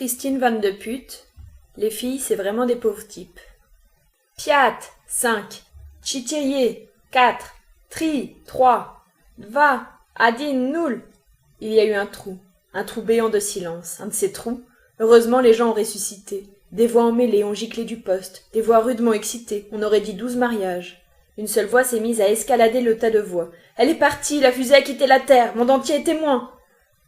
Christine Van de Put. Les filles, c'est vraiment des pauvres types. Piat, 5. Chitirie, 4. Tri, 3. Va, Adin, Noul. Il y a eu un trou béant de silence, un de ces trous. Heureusement, les gens ont ressuscité. Des voix emmêlées ont giclé du poste, des voix rudement excitées, on aurait dit 12 mariages. Une seule voix s'est mise à escalader le tas de voix. Elle est partie, la fusée a quitté la terre, mon dentier est témoin.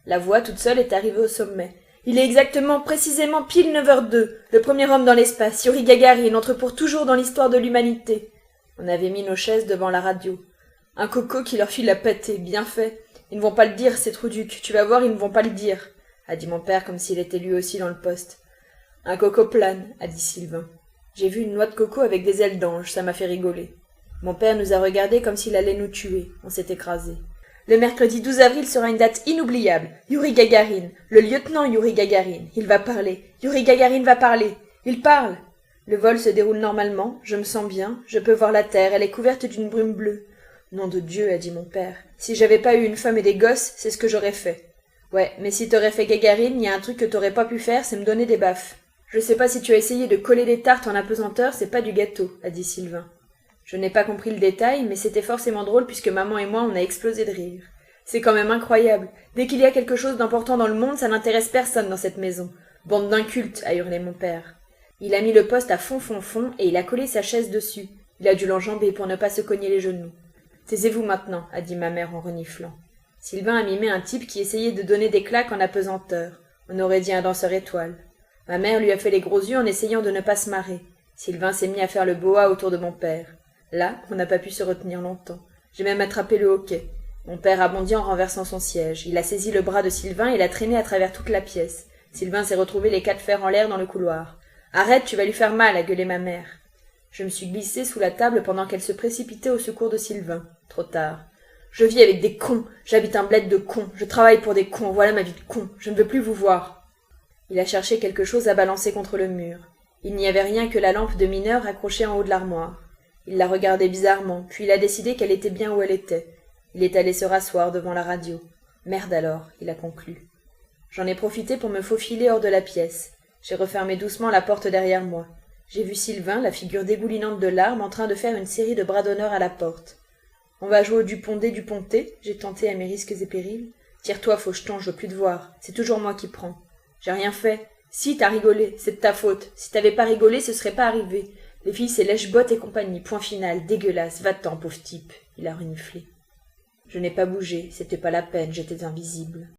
La voix toute seule est arrivée au sommet. Il est exactement, précisément pile 9h02. Le premier homme dans l'espace, Yuri Gagarin, entre pour toujours dans l'histoire de l'humanité. On avait mis nos chaises devant la radio. Un coco qui leur fit la pâtée, bien fait. Ils ne vont pas le dire, ces trouducs. Tu vas voir, ils ne vont pas le dire, a dit mon père comme s'il était lui aussi dans le poste. Un coco plane, a dit Sylvain. J'ai vu une noix de coco avec des ailes d'ange, ça m'a fait rigoler. Mon père nous a regardés comme s'il allait nous tuer. On s'est écrasés. Le mercredi 12 avril sera une date inoubliable. Yuri Gagarin, le lieutenant Yuri Gagarin. Il va parler. Yuri Gagarin va parler. Il parle. Le vol se déroule normalement. Je me sens bien. Je peux voir la terre. Elle est couverte d'une brume bleue. Nom de Dieu, a dit mon père. Si j'avais pas eu une femme et des gosses, c'est ce que j'aurais fait. Ouais, mais si t'aurais fait Gagarine, y a un truc que t'aurais pas pu faire, c'est me donner des baffes. Je sais pas si tu as essayé de coller des tartes en apesanteur, c'est pas du gâteau, a dit Sylvain. Je n'ai pas compris le détail, mais c'était forcément drôle puisque maman et moi on a explosé de rire. C'est quand même incroyable. Dès qu'il y a quelque chose d'important dans le monde, ça n'intéresse personne dans cette maison. Bande d'incultes, a hurlé mon père. Il a mis le poste à fond et il a collé sa chaise dessus. Il a dû l'enjamber pour ne pas se cogner les genoux. Taisez-vous maintenant, a dit ma mère en reniflant. Sylvain a mimé un type qui essayait de donner des claques en apesanteur. On aurait dit un danseur étoile. Ma mère lui a fait les gros yeux en essayant de ne pas se marrer. Sylvain s'est mis à faire le boa autour de mon père. Là, on n'a pas pu se retenir longtemps. J'ai même attrapé le hoquet. Mon père a bondi en renversant son siège. Il a saisi le bras de Sylvain et l'a traîné à travers toute la pièce. Sylvain s'est retrouvé les 4 fers en l'air dans le couloir. « Arrête, tu vas lui faire mal !» a gueulé ma mère. Je me suis glissée sous la table pendant qu'elle se précipitait au secours de Sylvain. Trop tard. Je vis avec des cons. J'habite un bled de cons. Je travaille pour des cons. Voilà ma vie de con. Je ne veux plus vous voir. Il a cherché quelque chose à balancer contre le mur. Il n'y avait rien que la lampe de mineur accrochée en haut de l'armoire. Il la regardait bizarrement, puis il a décidé qu'elle était bien où elle était. Il est allé se rasseoir devant la radio. Merde alors, il a conclu. J'en ai profité pour me faufiler hors de la pièce. J'ai refermé doucement la porte derrière moi. J'ai vu Sylvain, la figure dégoulinante de larmes, en train de faire une série de bras d'honneur à la porte. On va jouer au Duponté, j'ai tenté à mes risques et périls. Tire-toi, faucheton, je veux plus te voir. C'est toujours moi qui prends. J'ai rien fait. Si, t'as rigolé, c'est de ta faute. Si t'avais pas rigolé, ce serait pas arrivé. Les filles, c'est lèche-bottes et compagnie. Point final, dégueulasse. Va-t'en, pauvre type. Il a reniflé. Je n'ai pas bougé, c'était pas la peine, j'étais invisible.